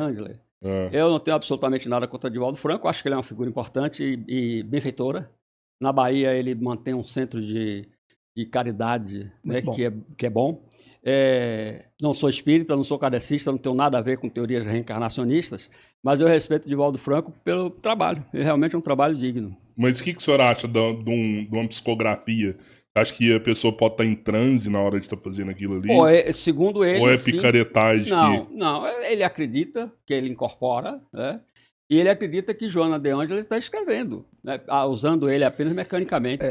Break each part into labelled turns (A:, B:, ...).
A: Ângela. Eu não tenho absolutamente nada contra o Divaldo Franco, acho que ele é uma figura importante e benfeitora. Na Bahia ele mantém um centro de caridade, né, que é bom. Não sou espírita, não sou kardecista, não tenho nada a ver com teorias reencarnacionistas, mas eu respeito o Divaldo Franco pelo trabalho. Ele realmente é um trabalho digno.
B: Mas o que o senhor acha de uma psicografia? Acho que a pessoa pode estar em transe na hora de estar fazendo aquilo ali?
A: Segundo ele,
B: ou é
A: sim.
B: picaretagem?
A: Não, ele acredita que ele incorpora, né? E ele acredita que Joana de Ângela está escrevendo, né? Usando ele apenas mecanicamente.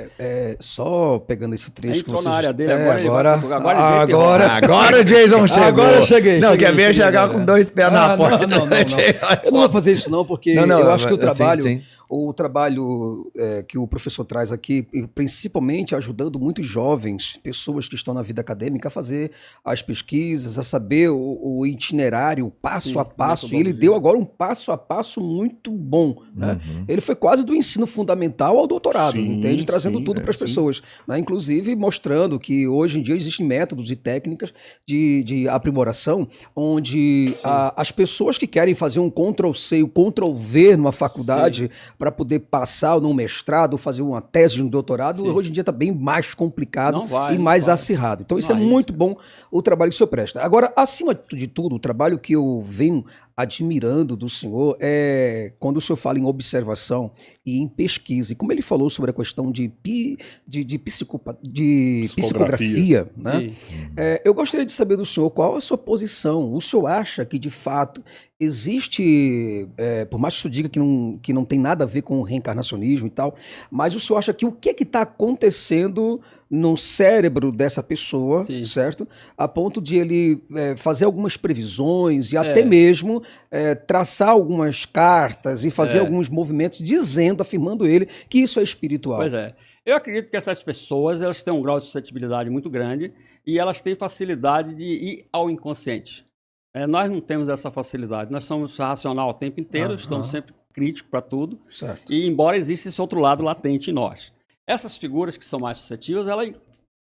C: Só pegando esse trecho que
A: vocês... na área dele,
D: agora o Jason chegou.
C: Agora eu cheguei.
D: Não, quer ver chegar com 2 pés na porta.
C: Não. Eu não vou fazer isso não, porque eu acho que o trabalho... Sim. O trabalho que o professor traz aqui, principalmente ajudando muitos jovens, pessoas que estão na vida acadêmica, a fazer as pesquisas, a saber o itinerário, o passo a passo. E ele deu agora um passo a passo muito bom. Né? Ele foi quase do ensino fundamental ao doutorado, entende? Trazendo tudo para as pessoas. Né? Inclusive mostrando que hoje em dia existem métodos e técnicas de aprimoração, onde as pessoas que querem fazer um Ctrl-C e um Ctrl-V numa faculdade... para poder passar num mestrado, fazer uma tese de um doutorado, hoje em dia está bem mais complicado e mais acirrado. Então isso é muito bom, o trabalho que o senhor presta. Agora, acima de tudo, o trabalho que eu venho admirando do senhor é quando o senhor fala em observação e em pesquisa. E como ele falou sobre a questão de psicografia, né? Eu gostaria de saber do senhor qual a sua posição. O senhor acha que, de fato, existe, por mais que o senhor diga que não tem nada a ver com o reencarnacionismo e tal, mas o senhor acha que o que está acontecendo no cérebro dessa pessoa, certo? A ponto de ele fazer algumas previsões e até mesmo traçar algumas cartas e fazer alguns movimentos afirmando ele que isso é espiritual.
A: Pois é. Eu acredito que essas pessoas elas têm um grau de suscetibilidade muito grande e elas têm facilidade de ir ao inconsciente. Nós não temos essa facilidade. Nós somos racional o tempo inteiro, estamos sempre críticos para tudo.
C: Certo.
A: E embora exista esse outro lado latente em nós. Essas figuras que são mais suscetíveis, elas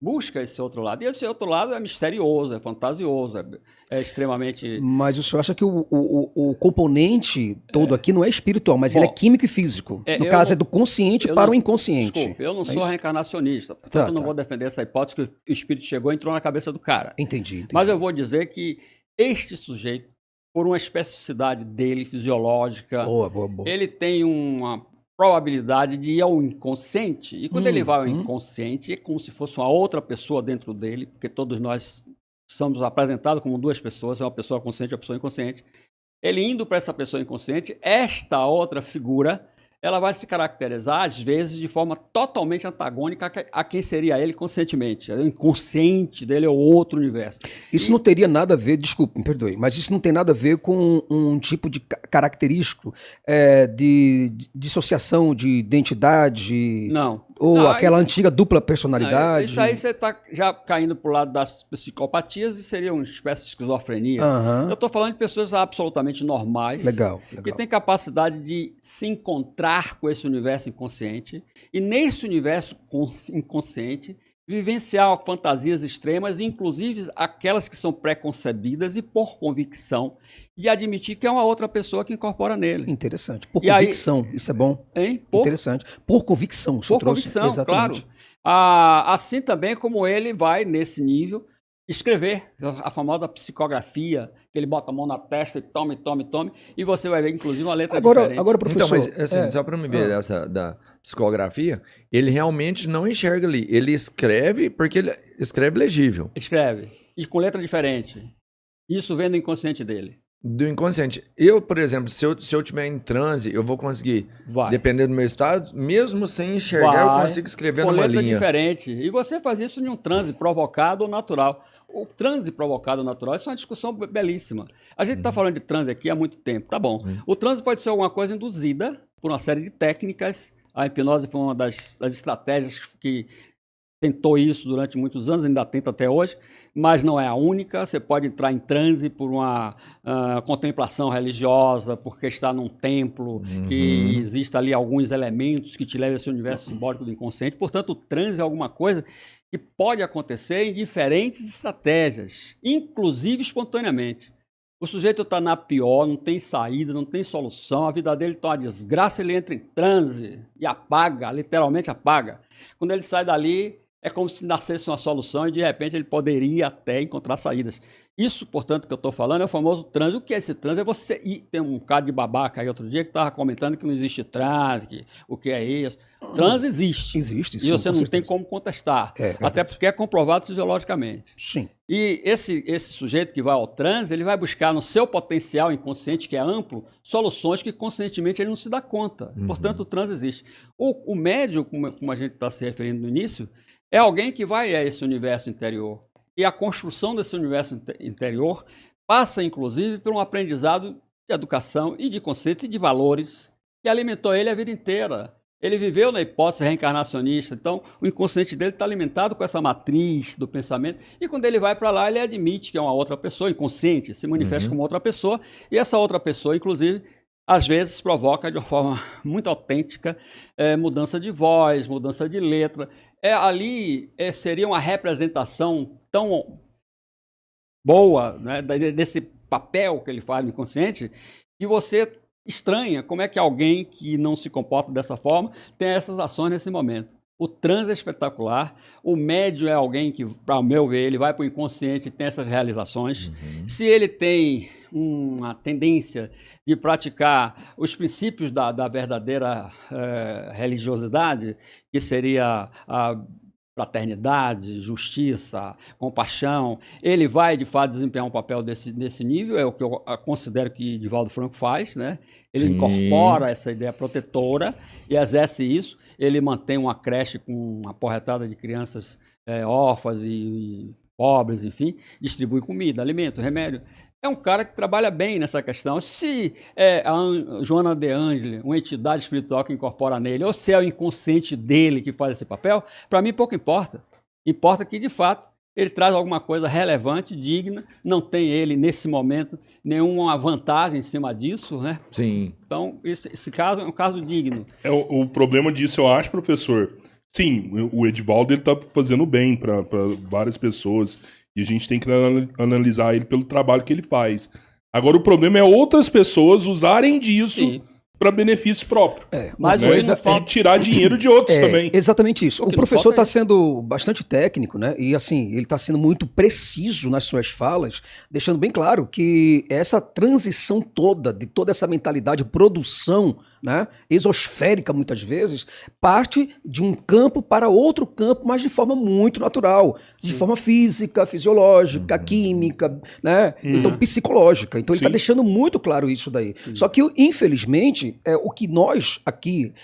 A: buscam esse outro lado. E esse outro lado é misterioso, é fantasioso, é extremamente...
C: Mas o senhor acha que o componente todo aqui não é espiritual, mas ele é químico e físico. No caso, é do consciente para o inconsciente.
A: Desculpa, eu não sou reencarnacionista, portanto eu não vou defender essa hipótese que o espírito chegou e entrou na cabeça do cara.
C: Entendi.
A: Mas eu vou dizer que este sujeito, por uma especificidade dele, fisiológica, ele tem uma probabilidade de ir ao inconsciente. E quando ele vai ao inconsciente, é como se fosse uma outra pessoa dentro dele, porque todos nós somos apresentados como duas pessoas, uma pessoa consciente e uma pessoa inconsciente. Ele indo para essa pessoa inconsciente, esta outra figura, ela vai se caracterizar, às vezes, de forma totalmente antagônica a quem seria ele conscientemente. O inconsciente dele é outro universo.
C: Isso não teria nada a ver, desculpe, me perdoe, mas isso não tem nada a ver com um tipo de característico de dissociação de identidade?
A: Não.
C: Ou aquela antiga dupla personalidade?
A: Isso aí você está já caindo para o lado das psicopatias e seria uma espécie de esquizofrenia. Eu estou falando de pessoas absolutamente normais.
C: Legal.
A: Que têm capacidade de se encontrar com esse universo inconsciente e nesse universo inconsciente vivenciar fantasias extremas, inclusive aquelas que são preconcebidas e por convicção, e admitir que é uma outra pessoa que incorpora nele.
C: Interessante. Por convicção, isso é bom. Interessante. Por convicção,
A: por convicção,
C: exatamente.
A: Claro. Assim também como ele vai, nesse nível, escrever a famosa psicografia, que ele bota a mão na testa e tome, e você vai ver, inclusive, uma letra diferente.
D: Agora, professor... Então, mas assim, só para me ver essa da psicografia, ele realmente não enxerga ali. Ele escreve porque ele escreve legível.
A: Escreve. E com letra diferente. Isso vem do inconsciente dele.
D: Do inconsciente. Eu, por exemplo, se eu tiver em transe, eu vou conseguir, dependendo do meu estado, mesmo sem enxergar, eu consigo escrever numa linha.
A: Com letra diferente. E você faz isso em um transe provocado ou natural. O transe provocado ou natural, isso é uma discussão belíssima. A gente está falando de transe aqui há muito tempo, tá bom. O transe pode ser alguma coisa induzida por uma série de técnicas. A hipnose foi uma das estratégias que tentou isso durante muitos anos, ainda tenta até hoje, mas não é a única. Você pode entrar em transe por uma contemplação religiosa, porque está num templo, que existe ali alguns elementos que te levam a esse universo simbólico do inconsciente. Portanto, o transe é alguma coisa que pode acontecer em diferentes estratégias, inclusive espontaneamente. O sujeito está na pior, não tem saída, não tem solução, a vida dele está uma desgraça, ele entra em transe e apaga, literalmente apaga. Quando ele sai dali, é como se nascesse uma solução e de repente ele poderia até encontrar saídas. Isso, portanto, que eu estou falando é o famoso transe. O que é esse transe? É você ir. Tem um cara de babaca aí outro dia que estava comentando que não existe transe, o que é isso. Transe existe.
C: Existe, sim.
A: E você não tem como contestar. Até porque é comprovado fisiologicamente.
C: Sim.
A: E esse sujeito que vai ao transe, ele vai buscar no seu potencial inconsciente, que é amplo, soluções que conscientemente ele não se dá conta. Portanto, o transe existe. O médium, como a gente está se referindo no início, é alguém que vai a esse universo interior. E a construção desse universo interior passa, inclusive, por um aprendizado de educação e de conceito e de valores que alimentou ele a vida inteira. Ele viveu na hipótese reencarnacionista, então o inconsciente dele está alimentado com essa matriz do pensamento, e quando ele vai para lá, ele admite que é uma outra pessoa, inconsciente, se manifesta como outra pessoa, e essa outra pessoa, inclusive, às vezes provoca de uma forma muito autêntica mudança de voz, mudança de letra. Ali seria uma representação tão boa, né, desse papel que ele faz no inconsciente, que você estranha como é que alguém que não se comporta dessa forma tem essas ações nesse momento. O transe é espetacular, o médium é alguém que, para meu ver, ele vai para o inconsciente e tem essas realizações. Se ele tem uma tendência de praticar os princípios da verdadeira religiosidade, que seria a fraternidade, justiça, compaixão, ele vai, de fato, desempenhar um papel desse nível, é o que eu considero que Divaldo Franco faz, né? Ele incorpora essa ideia protetora e exerce isso, ele mantém uma creche com uma porretada de crianças órfãs e pobres, enfim, distribui comida, alimento, remédio. É um cara que trabalha bem nessa questão. Se é a Joana de Ângeli, uma entidade espiritual que incorpora nele, ou se é o inconsciente dele que faz esse papel, para mim pouco importa. Importa que, de fato, ele traz alguma coisa relevante, digna, não tem ele, nesse momento, nenhuma vantagem em cima disso, né?
D: Sim.
A: Então, esse caso é um caso digno.
B: O problema disso, eu acho, professor, sim, o Edivaldo está fazendo bem para várias pessoas, e a gente tem que analisar ele pelo trabalho que ele faz. Agora, o problema é outras pessoas usarem disso para benefício próprio.
A: Mas
B: e tirar dinheiro de outros também.
C: Exatamente isso. O professor está sendo bastante técnico, né? E assim, ele está sendo muito preciso nas suas falas, deixando bem claro que essa transição toda, de toda essa mentalidade, produção, né, exosférica muitas vezes, parte de um campo para outro campo, mas de forma muito natural, de forma física, fisiológica, química, né? Então psicológica. Então ele está deixando muito claro isso daí. Só que, infelizmente, o que nós aqui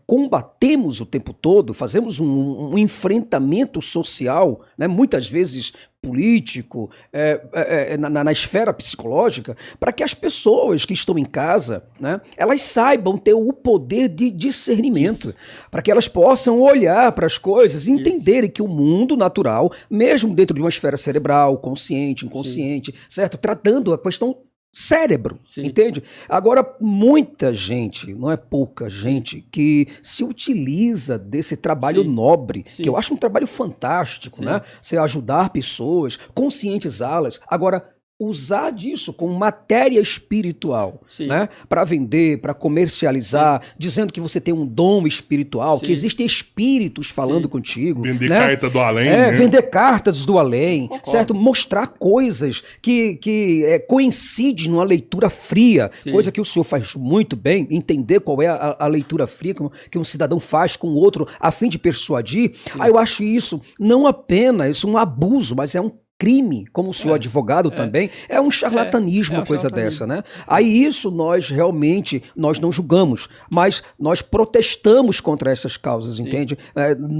C: combatemos o tempo todo, fazemos um enfrentamento social, né, muitas vezes político, na esfera psicológica, para que as pessoas que estão em casa, né, elas saibam ter o poder de discernimento, para que elas possam olhar para as coisas e entenderem que o mundo natural, mesmo dentro de uma esfera cerebral, consciente, inconsciente, certo? Tratando a questão cérebro, entende? Agora, muita gente, não é pouca gente, que se utiliza desse trabalho nobre, que eu acho um trabalho fantástico, né? Você ajudar pessoas, conscientizá-las. Agora, usar disso como matéria espiritual, né? Para vender, para comercializar, dizendo que você tem um dom espiritual, que existem espíritos falando contigo.
B: Vender,
C: né?
B: Carta do além. Né?
C: Vender cartas do além, certo? Mostrar coisas que coincidem numa leitura fria, coisa que o senhor faz muito bem, entender qual é a leitura fria que um cidadão faz com o outro a fim de persuadir. Aí eu acho isso não apenas um abuso, mas é um crime, como o senhor advogado também, é um charlatanismo, uma coisa dessa, né? Aí isso nós realmente, nós não julgamos, mas nós protestamos contra essas causas, entende?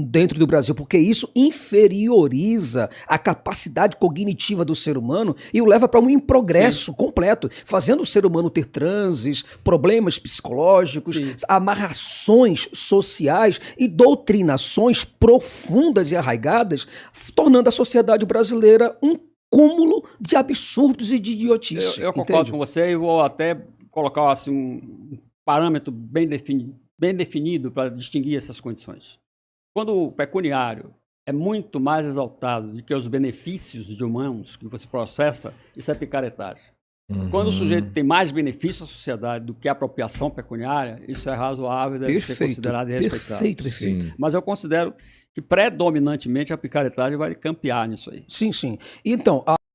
C: Dentro do Brasil, porque isso inferioriza a capacidade cognitiva do ser humano e o leva para um improgresso completo, fazendo o ser humano ter transes, problemas psicológicos, amarrações sociais e doutrinações profundas e arraigadas, tornando a sociedade brasileira um cúmulo de absurdos e de idiotice.
A: Eu concordo com você e vou até colocar assim, um parâmetro bem definido para distinguir essas condições. Quando o pecuniário é muito mais exaltado do que os benefícios de humanos que você processa, isso é picaretagem. Quando o sujeito tem mais benefício à sociedade do que a apropriação pecuniária, isso é razoável, deve ser considerado e respeitado.
C: Perfeito.
A: Mas eu considero que predominantemente a picaretagem vai campear nisso aí.
C: Sim. Então,